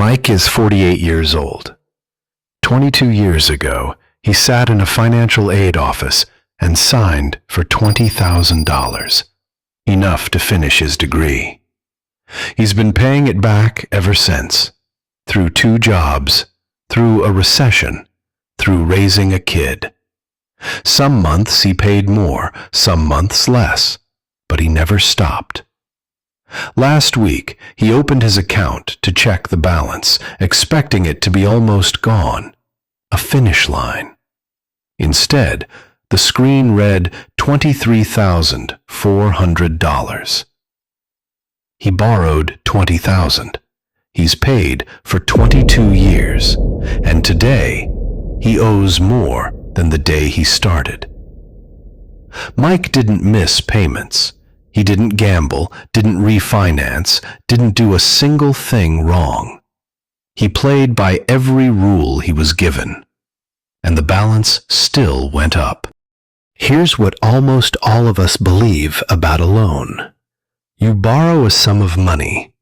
Mike is 48 years old. 22 years ago, he sat in a financial aid office and signed for $20,000, enough to finish his degree. He's been paying it back ever since, through 2 jobs, through a recession, through raising a kid. Some months he paid more, some months less, but he never stopped. Last week, he opened his account to check the balance, expecting it to be almost gone, a finish line. Instead, the screen read $23,400. He borrowed $20,000. He's paid for 22 years, and today he owes more than the day he started. Mike didn't miss payments. He didn't gamble, didn't refinance, didn't do a single thing wrong. He played by every rule he was given, and the balance still went up. Here's what almost all of us believe about a loan. You borrow a sum of money.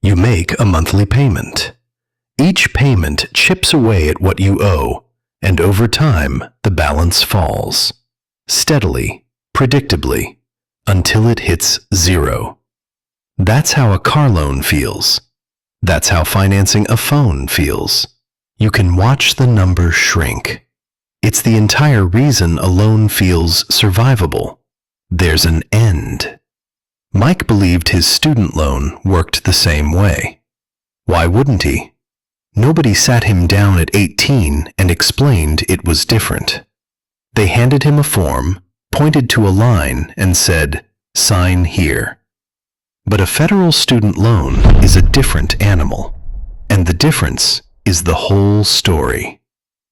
You make a monthly payment. Each payment chips away at what you owe, and over time, the balance falls. Steadily, predictably, until it hits 0. That's how a car loan feels. That's how financing a phone feels. You can watch the number shrink. It's the entire reason a loan feels survivable. There's an end. Mike believed his student loan worked the same way. Why wouldn't he? Nobody sat him down at 18 and explained it was different. They handed him a form, pointed to a line, and said, "Sign here." But a federal student loan is a different animal, and the difference is the whole story.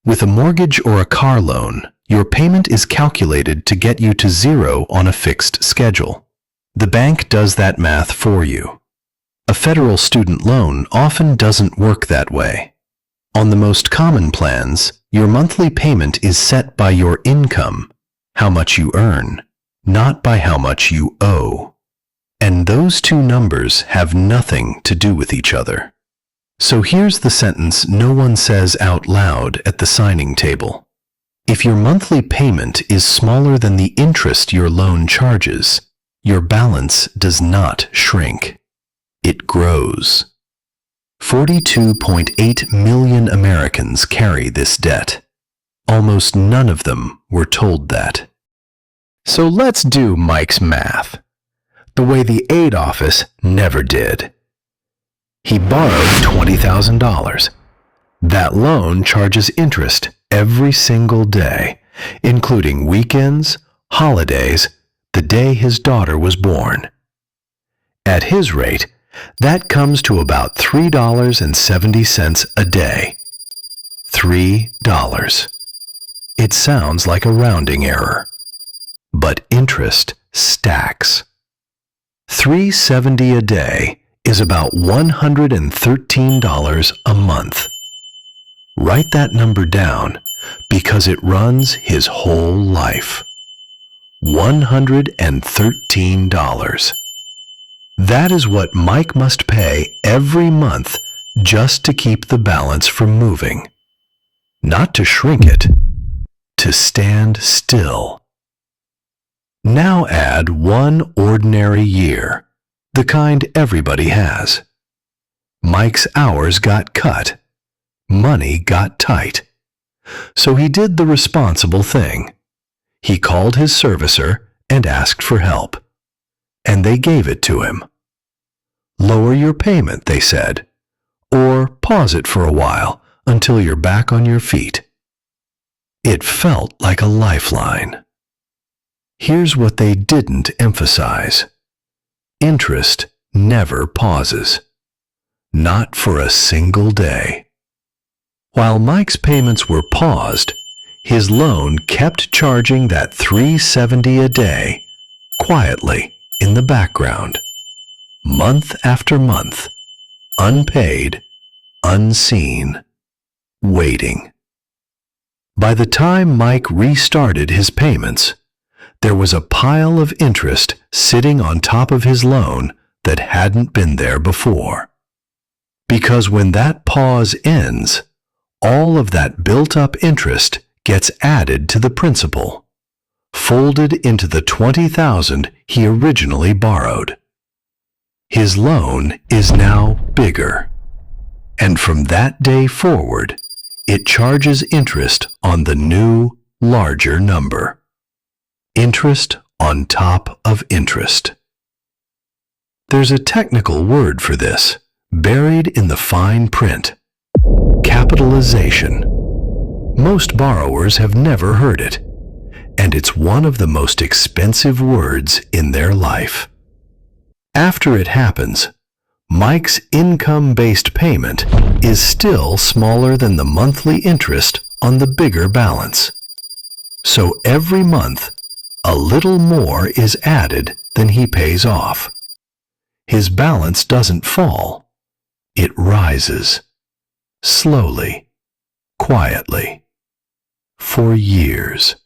With a mortgage or a car loan, your payment is calculated to get you to 0 on a fixed schedule. The bank does that math for you. A federal student loan often doesn't work that way. On the most common plans, your monthly payment is set by your income, how much you earn, not by how much you owe. And those 2 numbers have nothing to do with each other. So here's the sentence no one says out loud at the signing table. If your monthly payment is smaller than the interest your loan charges, your balance does not shrink. It grows. 42.8 million Americans carry this debt. Almost none of them were told that. So let's do Mike's math, the way the aid office never did. He borrowed $20,000. That loan charges interest every single day, including weekends, holidays, the day his daughter was born. At his rate, that comes to about $3.70 a day. $3. It sounds like a rounding error, but interest stacks. $3.70 a day is about $113 a month. Write that number down because it runs his whole life. $113. That is what Mike must pay every month just to keep the balance from moving. Not to shrink it, to stand still. Now add 1 ordinary year, the kind everybody has. Mike's hours got cut. Money got tight. So he did the responsible thing. He called his servicer and asked for help. And they gave it to him. Lower your payment, they said, or pause it for a while until you're back on your feet. It felt like a lifeline. Here's what they didn't emphasize. Interest never pauses. Not for a single day. While Mike's payments were paused, his loan kept charging that $3.70 a day, quietly in the background, month after month, unpaid, unseen, waiting. By the time Mike restarted his payments, there was a pile of interest sitting on top of his loan that hadn't been there before. Because when that pause ends, all of that built-up interest gets added to the principal, folded into the $20,000 he originally borrowed. His loan is now bigger, and from that day forward, it charges interest on the new, larger number. Interest on top of interest. There's a technical word for this, buried in the fine print. Capitalization. Most borrowers have never heard it, and it's one of the most expensive words in their life. After it happens, Mike's income-based payment is still smaller than the monthly interest on the bigger balance. So every month, a little more is added than he pays off. His balance doesn't fall. It rises. Slowly, quietly, for years.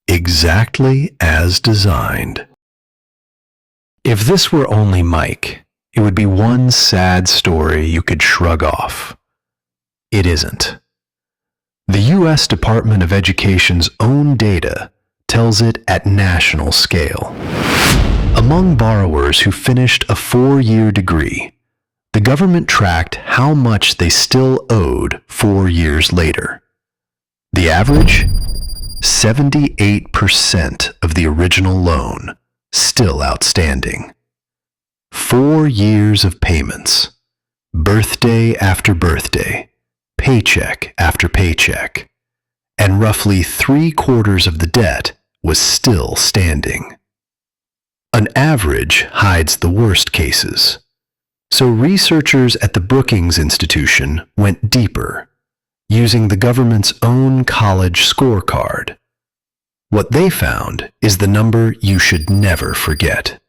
Exactly as designed. If this were only Mike, it would be one sad story you could shrug off. It isn't. The U.S. Department of Education's own data tells it at national scale. Among borrowers who finished a 4-year degree, the government tracked how much they still owed 4 years later. The average? 78% of the original loan, still outstanding. 4 years of payments, birthday after birthday, paycheck after paycheck, and roughly 3/4 of the debt was still standing. An average hides the worst cases. So researchers at the Brookings Institution went deeper, using the government's own college scorecard. What they found is the number you should never forget.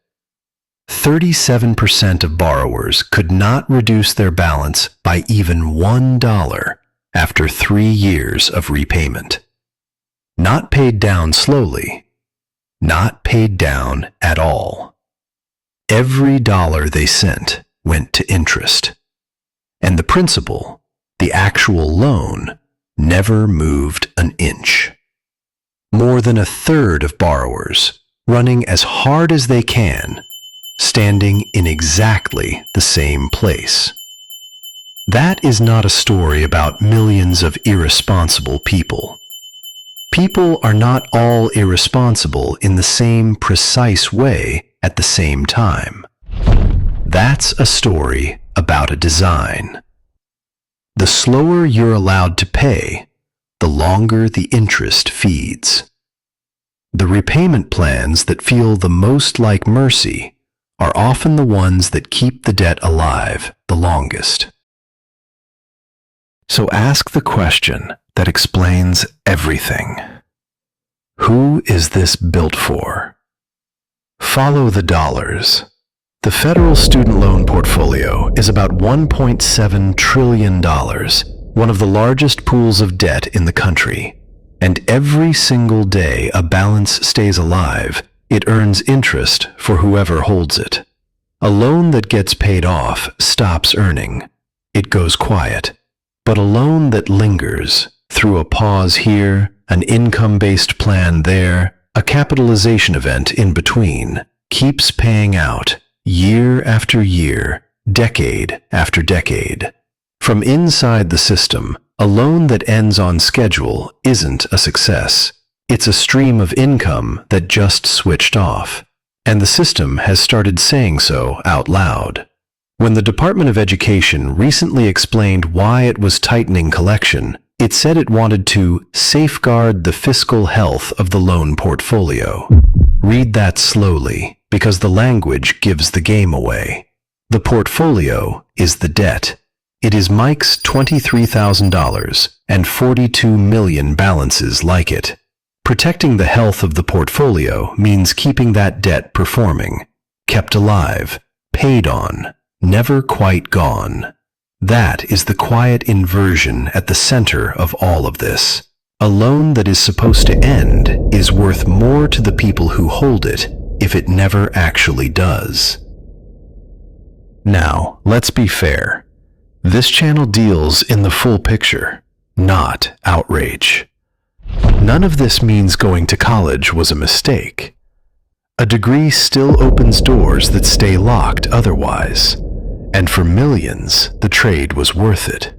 37% of borrowers could not reduce their balance by even $1 after 3 years of repayment. Not paid down slowly, not paid down at all. Every dollar they sent went to interest, and the principal, the actual loan, never moved an inch. More than 1/3 of borrowers, running as hard as they can, standing in exactly the same place. That is not a story about millions of irresponsible people. People are not all irresponsible in the same precise way at the same time. That's a story about a design. The slower you're allowed to pay, the longer the interest feeds. The repayment plans that feel the most like mercy are often the ones that keep the debt alive the longest. So ask the question that explains everything. Who is this built for? Follow the dollars. The federal student loan portfolio is about $1.7 trillion, one of the largest pools of debt in the country. And every single day a balance stays alive, it earns interest for whoever holds it. A loan that gets paid off stops earning. It goes quiet. But a loan that lingers, through a pause here, an income-based plan there, a capitalization event in between, keeps paying out, year after year, decade after decade. From inside the system, a loan that ends on schedule isn't a success. It's a stream of income that just switched off. And the system has started saying so out loud. When the Department of Education recently explained why it was tightening collection, it said it wanted to safeguard the fiscal health of the loan portfolio. Read that slowly, because the language gives the game away. The portfolio is the debt. It is Mike's $23,000 and 42 million balances like it. Protecting the health of the portfolio means keeping that debt performing, kept alive, paid on, never quite gone. That is the quiet inversion at the center of all of this. A loan that is supposed to end is worth more to the people who hold it if it never actually does. Now, let's be fair. This channel deals in the full picture, not outrage. None of this means going to college was a mistake. A degree still opens doors that stay locked otherwise, and for millions, the trade was worth it.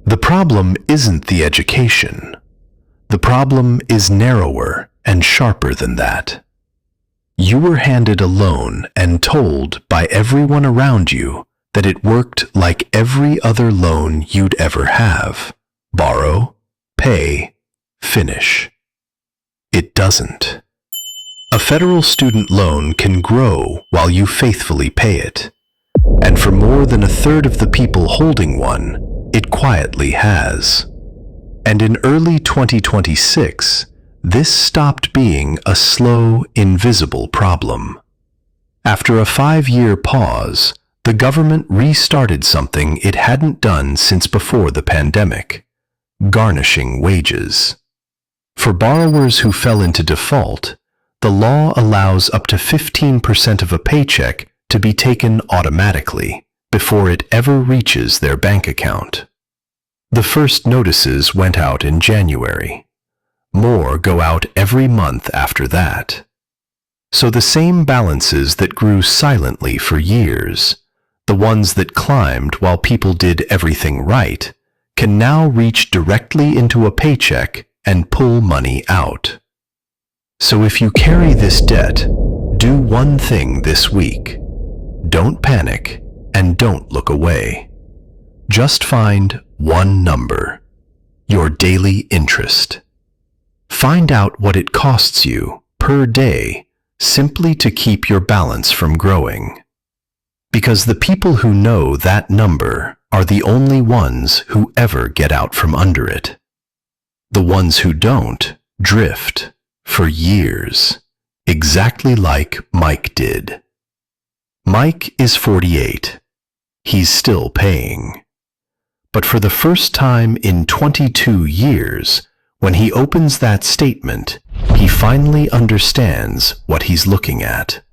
The problem isn't the education. The problem is narrower and sharper than that. You were handed a loan and told by everyone around you that it worked like every other loan you'd ever have. Borrow, pay, finish. It doesn't. A federal student loan can grow while you faithfully pay it. And for more than a third of the people holding one, it quietly has. And in early 2026, this stopped being a slow, invisible problem. After a 5-year pause, the government restarted something it hadn't done since before the pandemic: garnishing wages. For borrowers who fell into default, the law allows up to 15% of a paycheck to be taken automatically before it ever reaches their bank account. The first notices went out in January. More go out every month after that. So the same balances that grew silently for years, the ones that climbed while people did everything right, can now reach directly into a paycheck and pull money out. So if you carry this debt, do one thing this week. Don't panic and don't look away. Just find one number: your daily interest. Find out what it costs you per day simply to keep your balance from growing. Because the people who know that number are the only ones who ever get out from under it. The ones who don't drift for years, exactly like Mike did. Mike is 48. He's still paying. But for the first time in 22 years, when he opens that statement, he finally understands what he's looking at.